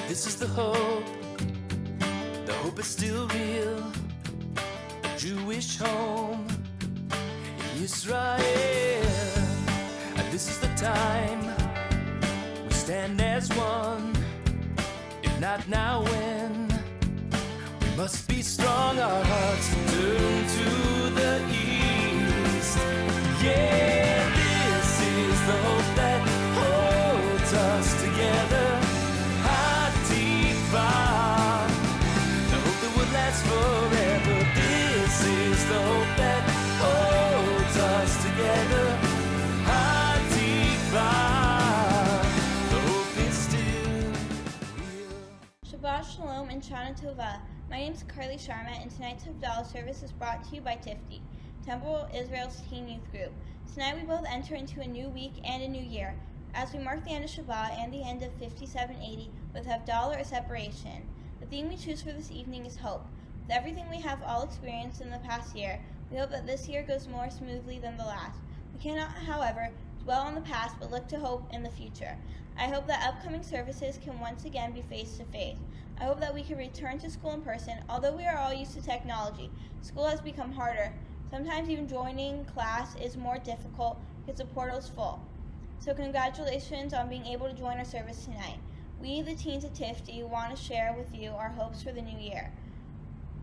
This is the hope is still real. A Jewish home in Israel. And this is the time we stand as one. If not now, when? We must be strong, our hearts turn to the east. Yeah, this is the hope that holds us together. Havdallah, the hope that will last forever. This is the hope that holds us together. Havdallah, the hope is still real. Shabbat Shalom and Shana Tova. My name is Carly Sharma, and tonight's Havdallah service is brought to you by TIFTY, Temple Israel's teen youth group. Tonight we both enter into a new week and a new year, as we mark the end of Shabbat and the end of 5780 with Havdallah or separation. The theme we choose for this evening is hope. With everything we have all experienced in the past year, we hope that this year goes more smoothly than the last. We cannot, however, dwell on the past, but look to hope in the future. I hope that upcoming services can once again be face-to-face. I hope that we can return to school in person. Although we are all used to technology, school has become harder. Sometimes even joining class is more difficult because the portal is full. So congratulations on being able to join our service tonight. We, the teens at TIFTY, want to share with you our hopes for the new year.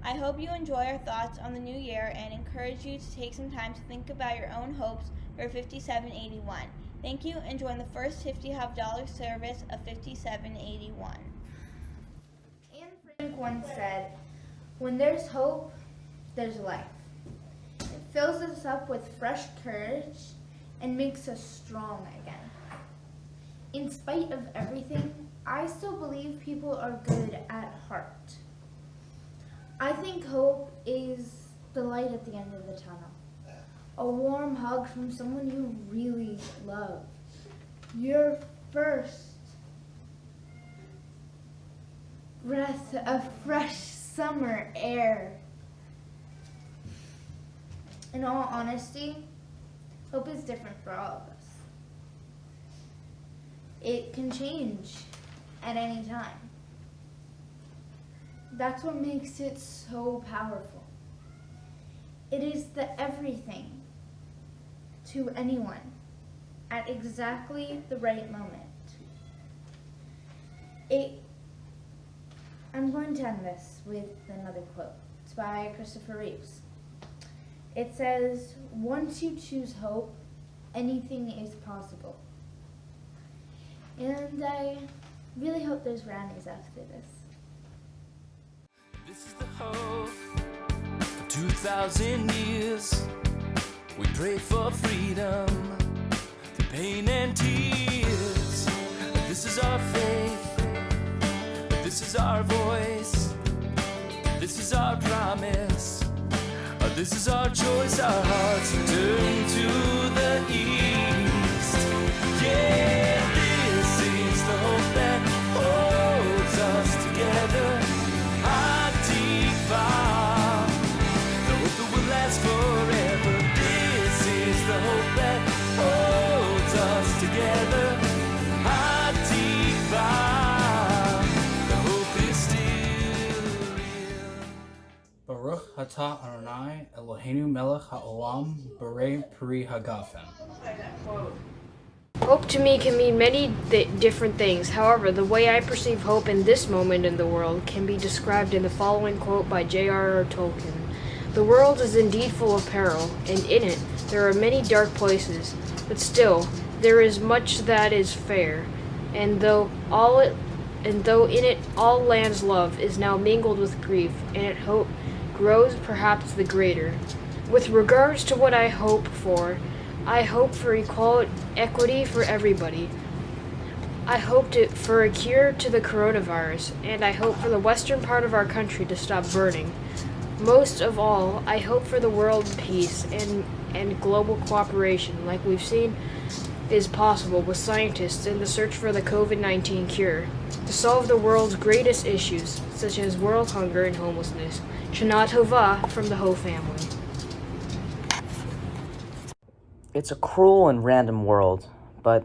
I hope you enjoy our thoughts on the new year and encourage you to take some time to think about your own hopes for 5781. Thank you, and join the first TIFTY Havdallah service of 5781. Anne Frank once said, "When there's hope, there's life. It fills us up with fresh courage and makes us strong again." In spite of everything, I still believe people are good at heart. I think hope is the light at the end of the tunnel. A warm hug from someone you really love. Your first breath of fresh summer air. In all honesty, hope is different for all of us. It can change at any time. That's what makes it so powerful. It is the everything to anyone at exactly the right moment. I'm going to end this with another quote. It's by Christopher Reeves. It says, "Once you choose hope, anything is possible." And I really hope there's brownies after this. This is the hope for 2,000 years. We pray for freedom through pain and tears. This is our faith. This is our voice. This is our promise. This is our choice. Our hearts turn to the east. Yeah, this is the hope that holds us together. Havdallah, the hope that will last forever. This is the hope that holds us together. Havdallah, the hope is still real. Baruch atah Adonai Eloheinu melech haolam borei peri hagafen. Hope to me can mean many different things. However, the way I perceive hope in this moment in the world can be described in the following quote by J.R.R. Tolkien. "The world is indeed full of peril, and in it there are many dark places, but still there is much that is fair, and though in it all land's love is now mingled with grief, and it hope grows perhaps the greater." With regards to what I hope for equity for everybody. I hope for a cure to the coronavirus, and I hope for the western part of our country to stop burning. Most of all, I hope for the world peace and global cooperation, like we've seen is possible with scientists in the search for the COVID-19 cure, to solve the world's greatest issues, such as world hunger and homelessness. Shana Tova from the Ho family. It's a cruel and random world, but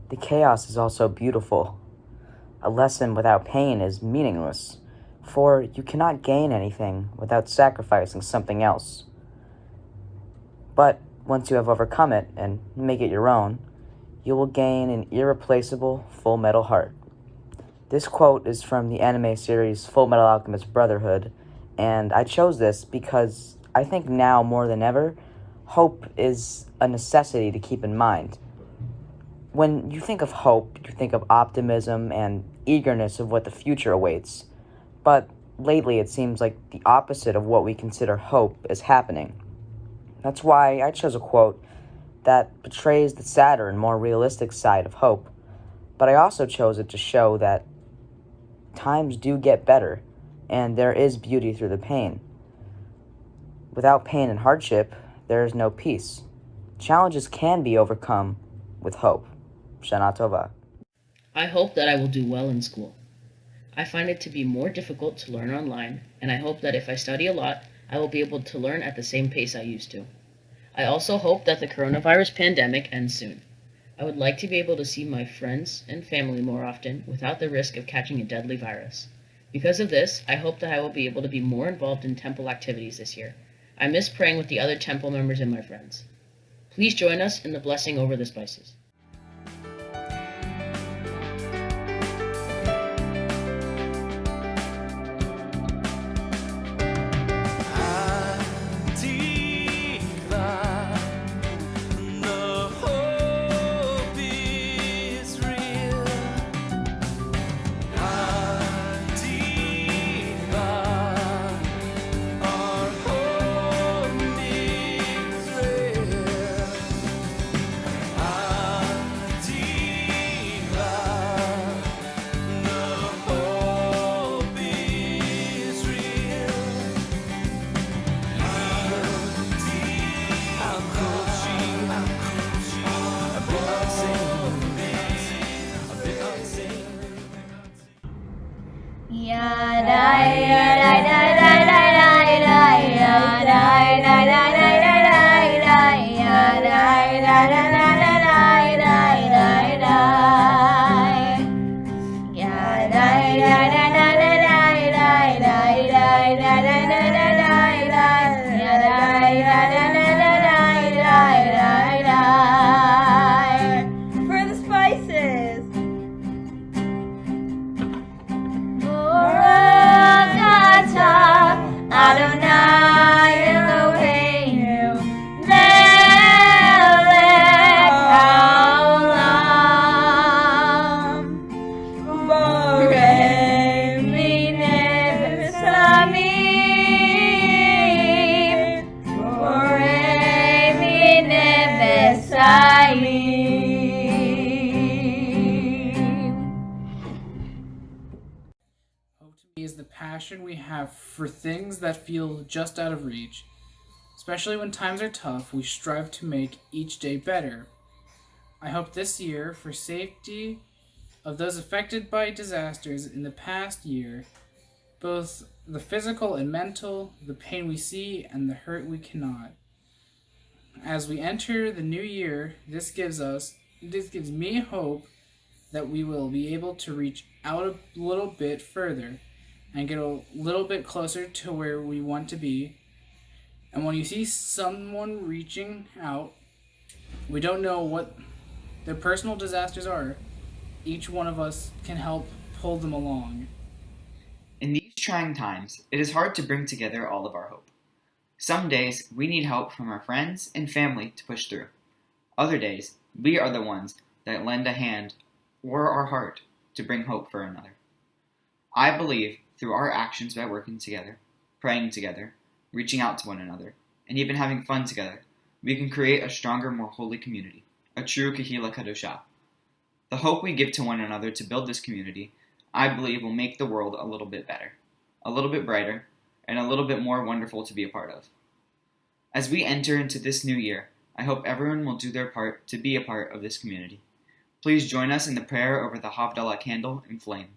the chaos is also beautiful. A lesson without pain is meaningless, for you cannot gain anything without sacrificing something else. But once you have overcome it and make it your own, you will gain an irreplaceable Full Metal heart. This quote is from the anime series Full Metal Alchemist Brotherhood, and I chose this because I think now more than ever, hope is a necessity to keep in mind. When you think of hope, you think of optimism and eagerness of what the future awaits. But lately it seems like the opposite of what we consider hope is happening. That's why I chose a quote that portrays the sadder and more realistic side of hope. But I also chose it to show that times do get better, and there is beauty through the pain. Without pain and hardship, there is no peace. Challenges can be overcome with hope. Shana Tova. I hope that I will do well in school. I find it to be more difficult to learn online, and I hope that if I study a lot, I will be able to learn at the same pace I used to. I also hope that the coronavirus pandemic ends soon. I would like to be able to see my friends and family more often without the risk of catching a deadly virus. Because of this, I hope that I will be able to be more involved in temple activities this year. I miss praying with the other temple members and my friends. Please join us in the blessing over the spices. For the spices. Adonai Eloheinu melech haolam borei minei v'samim borei minei v'sayim. Hope to me is the passion we have for things that feel just out of reach. Especially when times are tough, we strive to make each day better. I hope this year, for safety of those affected by disasters in the past year, both the physical and mental, the pain we see and the hurt we cannot. As we enter the new year, this gives me hope that we will be able to reach out a little bit further and get a little bit closer to where we want to be. And when you see someone reaching out, we don't know what their personal disasters are. Each one of us can help pull them along. In these trying times, it is hard to bring together all of our hope. Some days, we need help from our friends and family to push through. Other days, we are the ones that lend a hand or our heart to bring hope for another. I believe through our actions by working together, praying together, reaching out to one another, and even having fun together, we can create a stronger, more holy community, a true Kahila Kadosha. The hope we give to one another to build this community, I believe, will make the world a little bit better, a little bit brighter, and a little bit more wonderful to be a part of. As we enter into this new year, I hope everyone will do their part to be a part of this community. Please join us in the prayer over the Havdallah candle and flame.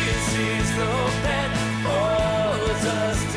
This is the hope that holds us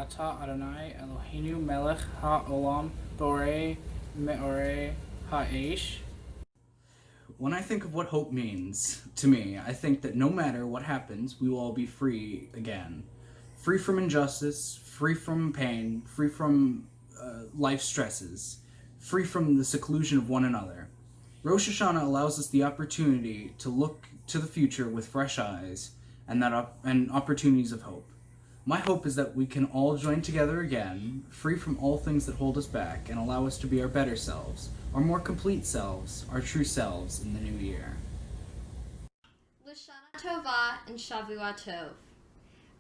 ata Adonai Eloheinu melech ha'olam borei me'orei ha'esh. When I think of what hope means to me, I think that no matter what happens, we will all be free again. Free from injustice, free from pain, free from life stresses, free from the seclusion of one another. Rosh Hashanah allows us the opportunity to look to the future with fresh eyes and opportunities of hope. My hope is that we can all join together again, free from all things that hold us back, and allow us to be our better selves, our more complete selves, our true selves in the new year. Lashana Tova and Shavua Tov.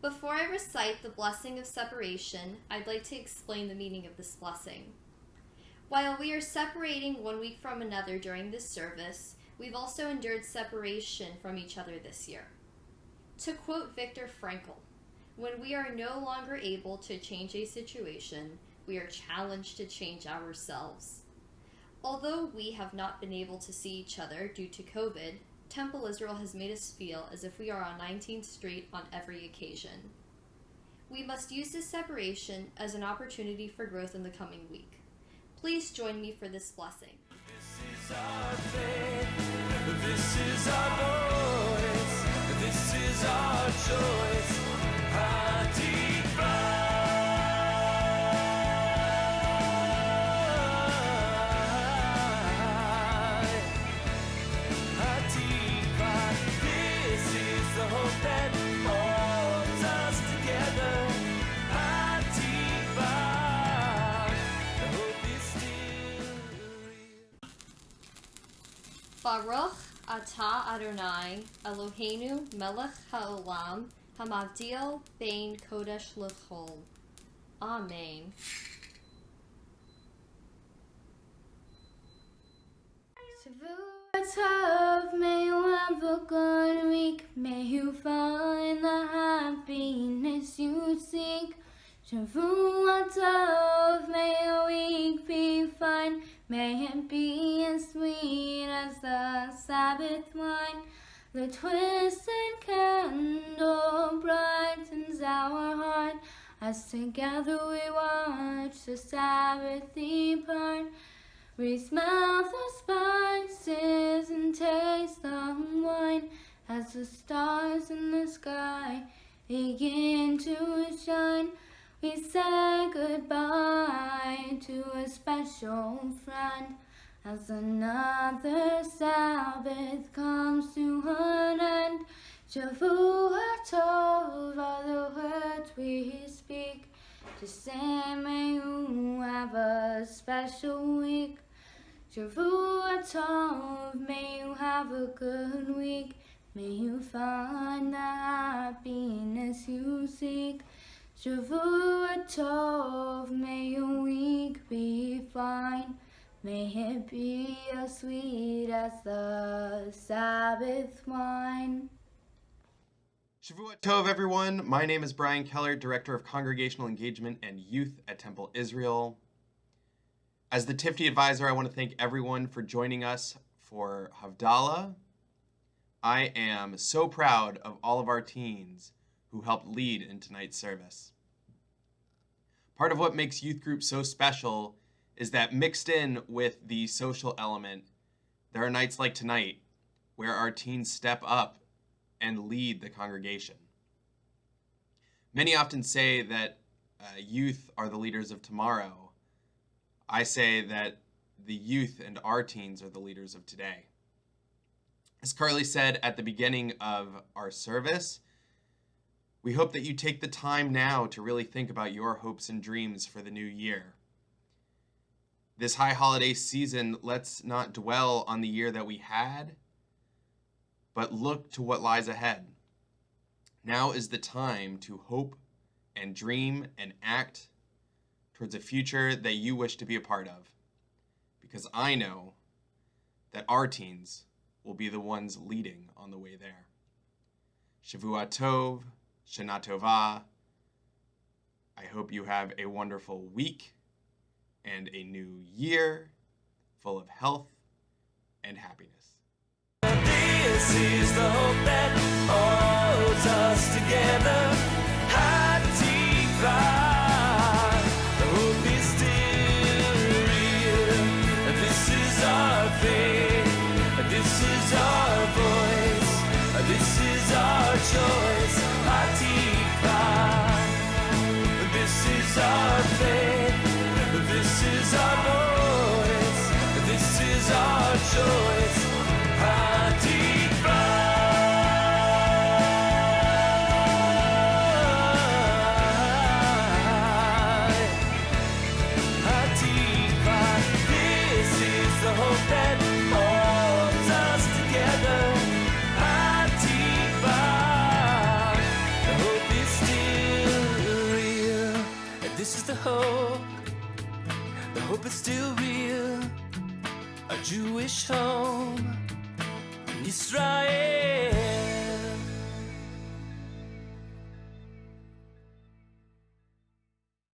Before I recite the blessing of separation, I'd like to explain the meaning of this blessing. While we are separating one week from another during this service, we've also endured separation from each other this year. To quote Viktor Frankl, when we are no longer able to change a situation, we are challenged to change ourselves. Although we have not been able to see each other due to COVID, Temple Israel has made us feel as if we are on 19th Street on every occasion. We must use this separation as an opportunity for growth in the coming week. Please join me for this blessing. This is our faith, this is our voice, this is our choice. This is the hope that holds us together. The hope is still real. Baruch atah Adonai Eloheinu melech ha'olam hamavdil bein kodesh l'chol. Amen. Shavuot Tov, may you have a good week. May you find the happiness you seek. Shavuot Tov, may your week be fine. May it be as sweet as the Sabbath wine. The twisted candle brightens our heart as together we watch the Sabbath depart. We smell the spices and taste the wine as the stars in the sky begin to shine. We say goodbye to a special friend as another Sabbath comes to an end. Shavuot Tov are the words we speak to say may you have a special week. Shavuot Tov, may you have a good week. May you find the happiness you seek. Shavuot Tov, may your week be fine. May it be as sweet as the Sabbath wine. Shavuot Tov, everyone. My name is Brian Keller, Director of Congregational Engagement and Youth at Temple Israel. As the TIFTY advisor, I want to thank everyone for joining us for Havdallah. I am so proud of all of our teens who helped lead in tonight's service. Part of what makes youth groups so special is that mixed in with the social element, there are nights like tonight where our teens step up and lead the congregation. Many often say that youth are the leaders of tomorrow. I say that the youth and our teens are the leaders of today. As Carly said at the beginning of our service, we hope that you take the time now to really think about your hopes and dreams for the new year. This high holiday season, let's not dwell on the year that we had, but look to what lies ahead. Now is the time to hope and dream and act towards a future that you wish to be a part of, because I know that our teens will be the ones leading on the way there. Shavuot Tov, Shana Tova. I hope you have a wonderful week and a new year full of health and happiness. This is the hope that holds us together. Hatikva. our faith. This is our voice. This is our choice. Hatikva. Hatikva. This is the hope that holds us together. Hatikva. The hope is still real. And this is the hope. The hope is still real. A Jewish home in Israel.